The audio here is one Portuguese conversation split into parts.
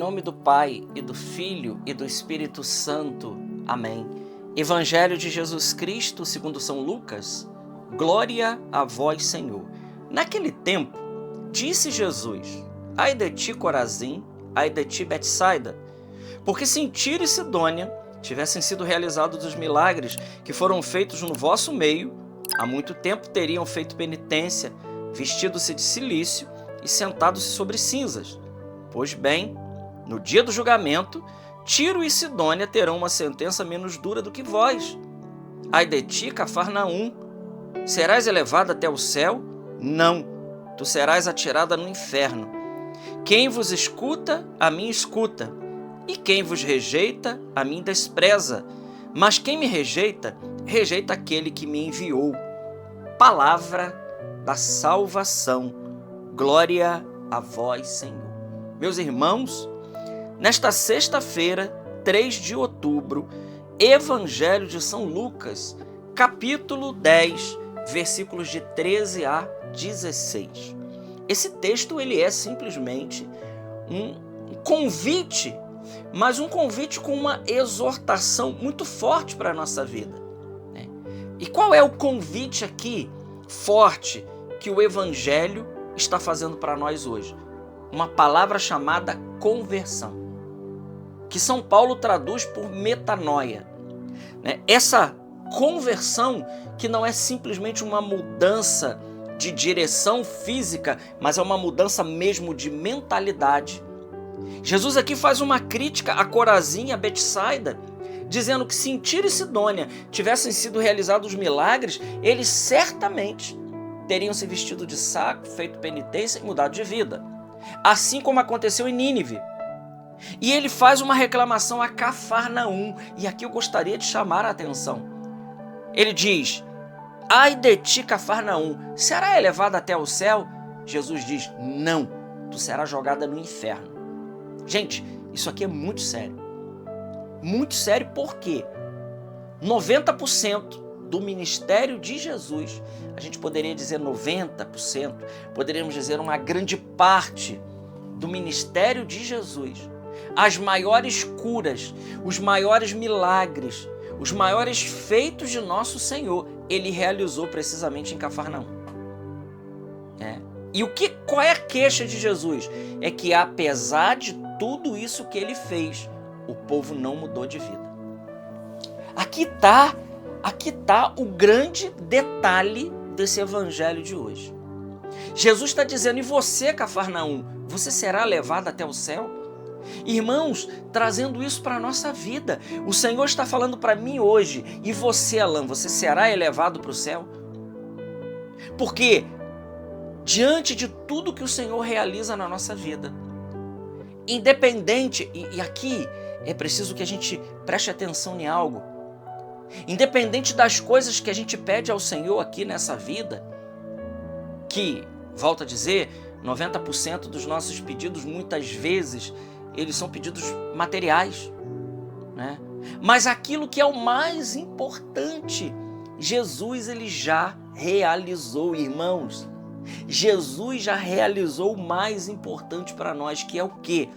nome do Pai, e do Filho, e do Espírito Santo. Amém. Evangelho de Jesus Cristo, segundo São Lucas. Glória a vós, Senhor. Naquele tempo, disse Jesus: Ai de ti, Corazim, ai de ti, Betsaida, porque se em Tiro e Sidônia tivessem sido realizados os milagres que foram feitos no vosso meio, há muito tempo teriam feito penitência, vestido-se de cilício e sentado-se sobre cinzas. Pois bem, no dia do julgamento, Tiro e Sidônia terão uma sentença menos dura do que vós. Ai de ti, Cafarnaum, serás elevada até o céu? Não, tu serás atirada no inferno. Quem vos escuta, a mim escuta, e quem vos rejeita, a mim despreza. Mas quem me rejeita, rejeita aquele que me enviou. Palavra da salvação. Glória a vós, Senhor. Meus irmãos, nesta sexta-feira, 3 de outubro, Evangelho de São Lucas, capítulo 10, versículos de 13 a 16. Esse texto ele é simplesmente um convite, mas um convite com uma exortação muito forte para a nossa vida, né? E qual é o convite aqui forte que o Evangelho está fazendo para nós hoje? Uma palavra chamada conversão, que São Paulo traduz por metanoia, né? Essa conversão que não é simplesmente uma mudança de direção física, mas é uma mudança mesmo de mentalidade. Jesus aqui faz uma crítica a Corazim, a Betsaida, dizendo que se em Tiro e Sidônia tivessem sido realizados os milagres, eles certamente teriam se vestido de saco, feito penitência e mudado de vida, assim como aconteceu em Nínive. E ele faz uma reclamação a Cafarnaum, e aqui eu gostaria de chamar a atenção. Ele diz: ai de ti, Cafarnaum, será elevada até o céu? Jesus diz: não, tu serás jogada no inferno. Gente, isso aqui é muito sério. Muito sério porque 90% do ministério de Jesus, a gente poderia dizer 90%, poderíamos dizer uma grande parte do ministério de Jesus, as maiores curas, os maiores milagres, os maiores feitos de nosso Senhor, ele realizou precisamente em Cafarnaum. E qual é a queixa de Jesus? É que apesar de tudo isso que ele fez, o povo não mudou de vida. Aqui está o grande detalhe desse evangelho de hoje. Jesus está dizendo: e você, Cafarnaum, você será levado até o céu? Irmãos, trazendo isso para a nossa vida, o Senhor está falando para mim hoje: e você, Alain, você será elevado para o céu? Porque diante de tudo que o Senhor realiza na nossa vida, independente, e aqui é preciso que a gente preste atenção em algo, independente das coisas que a gente pede ao Senhor aqui nessa vida, que, volto a dizer, 90% dos nossos pedidos, muitas vezes, eles são pedidos materiais, né? Mas aquilo que é o mais importante, Jesus ele já realizou, irmãos. Jesus já realizou o mais importante para nós, que é o quê?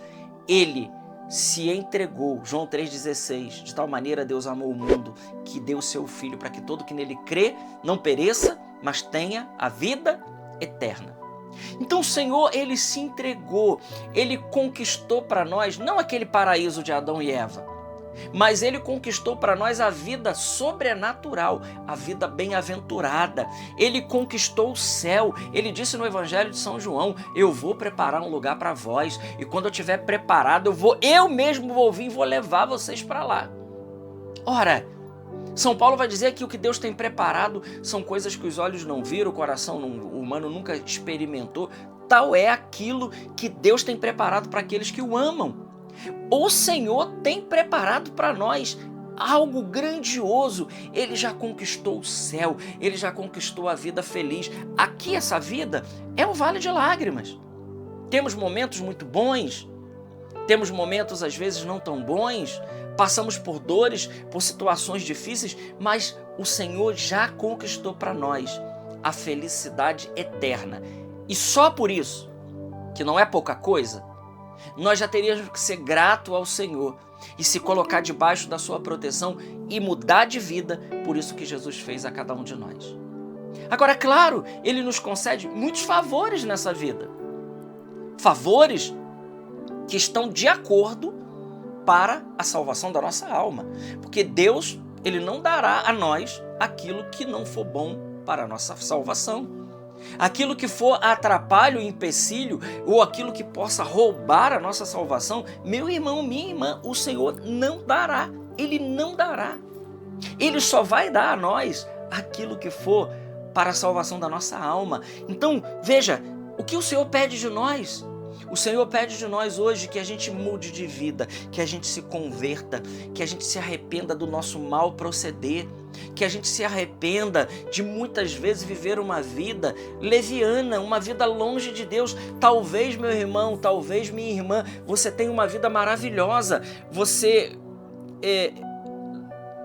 Ele se entregou, João 3,16, de tal maneira Deus amou o mundo, que deu o seu Filho, para que todo que nele crê não pereça, mas tenha a vida eterna. Então o Senhor, ele se entregou, ele conquistou para nós, não aquele paraíso de Adão e Eva, mas ele conquistou para nós a vida sobrenatural, a vida bem-aventurada. Ele conquistou o céu. Ele disse no Evangelho de São João: eu vou preparar um lugar para vós, e quando eu estiver preparado, eu mesmo vou vir e vou levar vocês para lá. Ora, São Paulo vai dizer que o que Deus tem preparado são coisas que os olhos não viram, o coração humano nunca experimentou. Tal é aquilo que Deus tem preparado para aqueles que o amam. O Senhor tem preparado para nós algo grandioso. Ele já conquistou o céu, ele já conquistou a vida feliz. Aqui essa vida é um vale de lágrimas. Temos momentos muito bons, temos momentos às vezes não tão bons, passamos por dores, por situações difíceis, mas o Senhor já conquistou para nós a felicidade eterna. E só por isso, que não é pouca coisa, Nós já teríamos que ser grato ao Senhor e se colocar debaixo da sua proteção e mudar de vida, por isso que Jesus fez a cada um de nós. Agora, claro, Ele nos concede muitos favores nessa vida. Favores que estão de acordo para a salvação da nossa alma. Porque Deus, Ele não dará a nós aquilo que não for bom para a nossa salvação. Aquilo que for atrapalho, empecilho, ou aquilo que possa roubar a nossa salvação, meu irmão, minha irmã, o Senhor não dará. Ele não dará. Ele só vai dar a nós aquilo que for para a salvação da nossa alma. Então, veja, o que o Senhor pede de nós? O Senhor pede de nós hoje que a gente mude de vida, que a gente se converta, que a gente se arrependa do nosso mau proceder, que a gente se arrependa de muitas vezes viver uma vida leviana, uma vida longe de Deus. Talvez, meu irmão, talvez, minha irmã, você tenha uma vida maravilhosa, você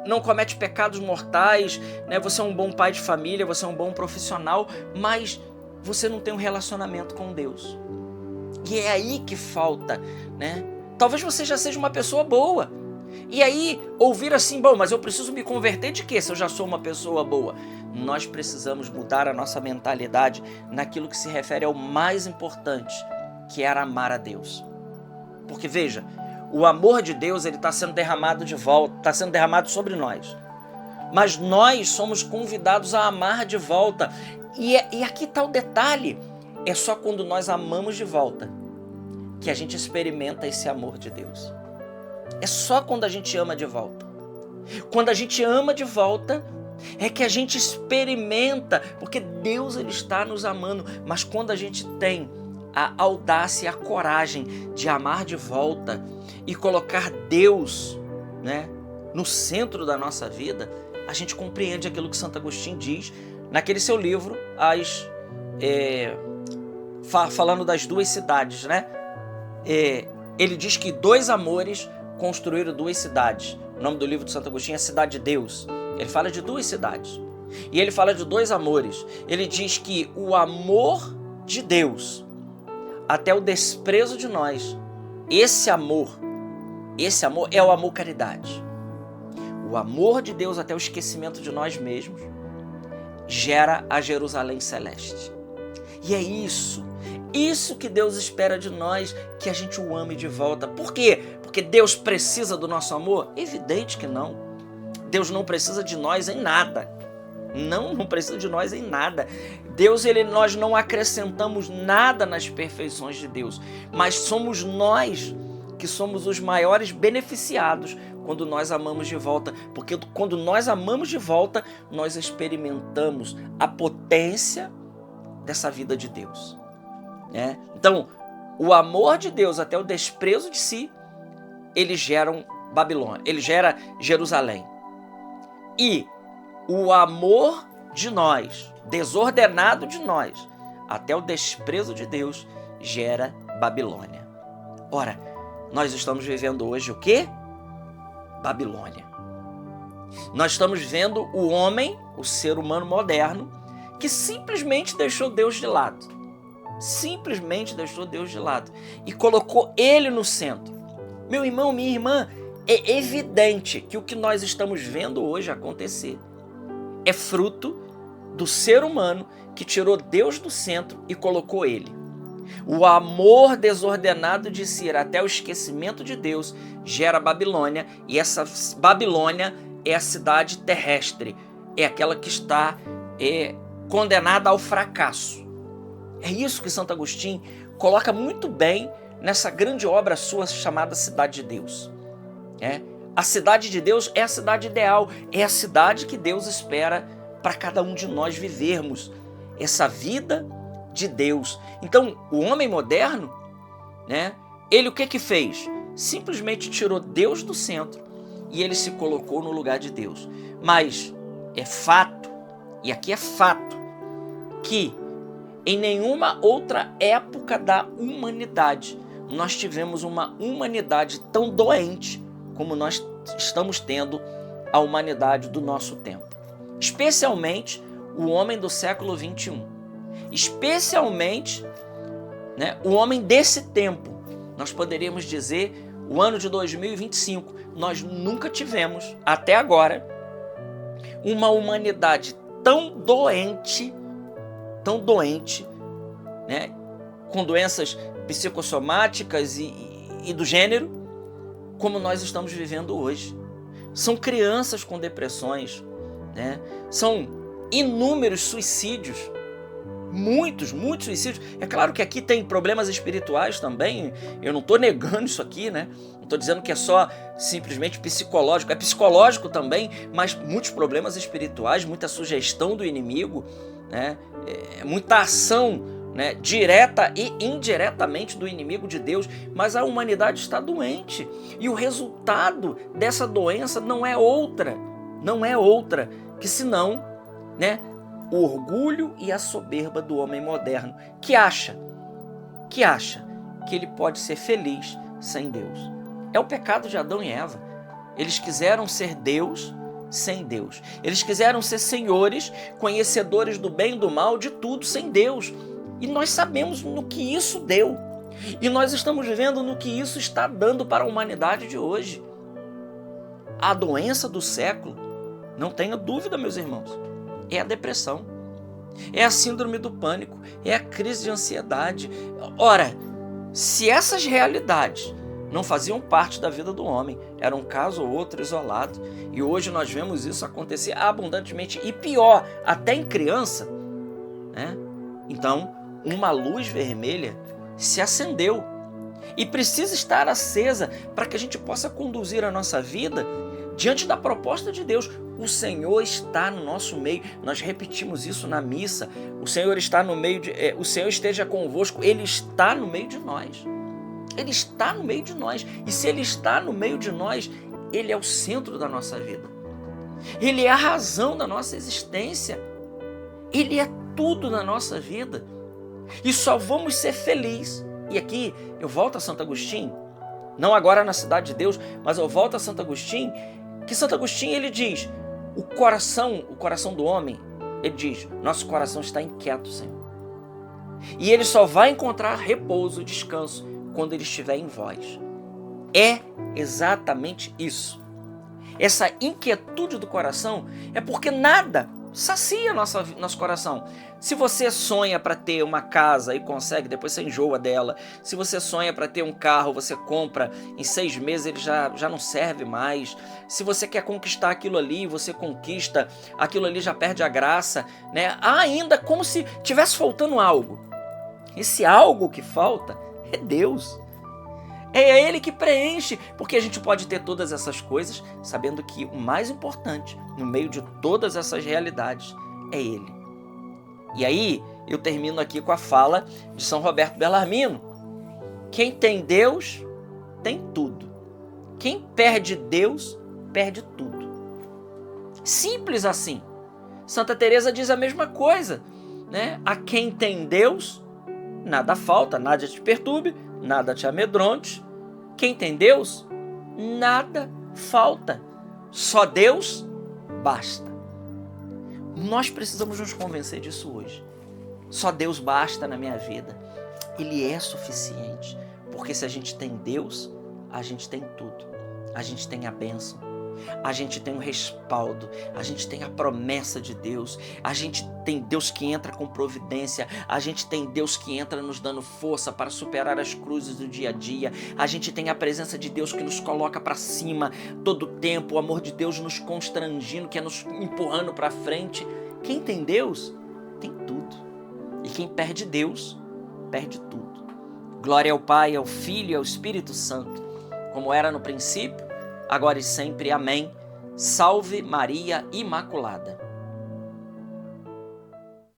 não comete pecados mortais, né? Você é um bom pai de família, você é um bom profissional, mas você não tem um relacionamento com Deus. E é aí que falta, né? Talvez você já seja uma pessoa boa. E aí, ouvir assim, bom, mas eu preciso me converter de quê se eu já sou uma pessoa boa? Nós precisamos mudar a nossa mentalidade naquilo que se refere ao mais importante, que era amar a Deus. Porque veja, o amor de Deus ele está sendo derramado de volta, está sendo derramado sobre nós. Mas nós somos convidados a amar de volta. E aqui está o detalhe. É só quando nós amamos de volta que a gente experimenta esse amor de Deus. É só quando a gente ama de volta. Quando a gente ama de volta, é que a gente experimenta, porque Deus ele está nos amando. Mas quando a gente tem a audácia e a coragem de amar de volta e colocar Deus, né, no centro da nossa vida, a gente compreende aquilo que Santo Agostinho diz naquele seu livro, falando das duas cidades, né? Ele diz que dois amores construíram duas cidades. O nome do livro de Santo Agostinho é Cidade de Deus. Ele fala de duas cidades. E ele fala de dois amores. Ele diz que o amor de Deus até o desprezo de nós, esse amor é o amor caridade. O amor de Deus até o esquecimento de nós mesmos gera a Jerusalém celeste. E é isso que Deus espera de nós, que a gente o ame de volta. Por quê? Porque Deus precisa do nosso amor? Evidente que não. Deus não precisa de nós em nada. Não precisa de nós em nada. Nós não acrescentamos nada nas perfeições de Deus, mas somos nós que somos os maiores beneficiados quando nós amamos de volta, porque quando nós amamos de volta, nós experimentamos a potência dessa vida de Deus, né? Então, o amor de Deus até o desprezo de si, ele gera Babilônia, ele gera Jerusalém. E o amor de nós, desordenado de nós, até o desprezo de Deus, gera Babilônia. Ora, nós estamos vivendo hoje o quê? Babilônia. Nós estamos vendo o homem, o ser humano moderno, que simplesmente deixou Deus de lado. Simplesmente deixou Deus de lado e colocou ele no centro. Meu irmão, minha irmã, é evidente que o que nós estamos vendo hoje acontecer é fruto do ser humano que tirou Deus do centro e colocou ele. O amor desordenado de si até o esquecimento de Deus gera Babilônia, e essa Babilônia é a cidade terrestre, é aquela que está condenada ao fracasso. É isso que Santo Agostinho coloca muito bem nessa grande obra sua chamada Cidade de Deus. A cidade de Deus é a cidade ideal, é a cidade que Deus espera para cada um de nós vivermos essa vida de Deus. Então, o homem moderno, né, ele o que fez? Simplesmente tirou Deus do centro e ele se colocou no lugar de Deus. Mas é fato, e aqui é fato, que em nenhuma outra época da humanidade nós tivemos uma humanidade tão doente como nós estamos tendo a humanidade do nosso tempo. Especialmente o homem do século 21. Especialmente, né, o homem desse tempo, nós poderíamos dizer o ano de 2025. Nós nunca tivemos, até agora, uma humanidade tão doente, né, com doenças psicossomáticas e do gênero, como nós estamos vivendo hoje. São crianças com depressões, né? São inúmeros suicídios, muitos suicídios. É claro que aqui tem problemas espirituais também, eu não estou negando isso aqui, né? Não estou dizendo que é só simplesmente psicológico, é psicológico também, mas muitos problemas espirituais, muita sugestão do inimigo, né? Muita ação, né, direta e indiretamente do inimigo de Deus, mas a humanidade está doente, e o resultado dessa doença não é outra que senão, né, o orgulho e a soberba do homem moderno, que acha que ele pode ser feliz sem Deus. É o pecado de Adão e Eva. Eles quiseram ser Deus sem Deus. Eles quiseram ser senhores, conhecedores do bem e do mal, de tudo sem Deus. E nós sabemos no que isso deu. E nós estamos vivendo no que isso está dando para a humanidade de hoje. A doença do século, não tenha dúvida, meus irmãos, é a depressão, é a síndrome do pânico, é a crise de ansiedade. Ora, se essas realidades não faziam parte da vida do homem, era um caso ou outro isolado, e hoje nós vemos isso acontecer abundantemente, e pior, até em criança, né? Então, uma luz vermelha se acendeu e precisa estar acesa para que a gente possa conduzir a nossa vida diante da proposta de Deus. O Senhor está no nosso meio. Nós repetimos isso na missa. O Senhor está no meio o Senhor esteja convosco. Ele está no meio de nós. Ele está no meio de nós. E se Ele está no meio de nós, Ele é o centro da nossa vida. Ele é a razão da nossa existência. Ele é tudo na nossa vida. E só vamos ser felizes. E aqui eu volto a Santo Agostinho, não agora na Cidade de Deus, mas eu volto a Santo Agostinho, que Santo Agostinho ele diz, o coração do homem, ele diz, nosso coração está inquieto, Senhor. E ele só vai encontrar repouso, descanso, quando ele estiver em vós. É exatamente isso. Essa inquietude do coração é porque nada sacia nosso coração. Se você sonha para ter uma casa e consegue, depois você enjoa dela. Se você sonha para ter um carro, você compra, em 6 meses ele já não serve mais. Se você quer conquistar aquilo ali, você conquista, aquilo ali já perde a graça, né? Ainda como se tivesse faltando algo. Esse algo que falta é Deus. É Ele que preenche, porque a gente pode ter todas essas coisas, sabendo que o mais importante, no meio de todas essas realidades, é Ele. E aí, eu termino aqui com a fala de São Roberto Bellarmino. Quem tem Deus, tem tudo. Quem perde Deus, perde tudo. Simples assim. Santa Teresa diz a mesma coisa, né? A quem tem Deus, nada falta, nada te perturbe, nada te amedronte. Quem tem Deus, nada falta. Só Deus basta. Nós precisamos nos convencer disso hoje. Só Deus basta na minha vida. Ele é suficiente. Porque se a gente tem Deus, a gente tem tudo. A gente tem a bênção. A gente tem o respaldo, a gente tem a promessa de Deus, a gente tem Deus que entra com providência, a gente tem Deus que entra nos dando força para superar as cruzes do dia a dia, a gente tem a presença de Deus que nos coloca para cima todo o tempo, o amor de Deus nos constrangindo, que é nos empurrando para frente. Quem tem Deus, tem tudo. E quem perde Deus, perde tudo. Glória ao Pai, ao Filho e ao Espírito Santo, como era no princípio, agora e sempre. Amém. Salve Maria Imaculada.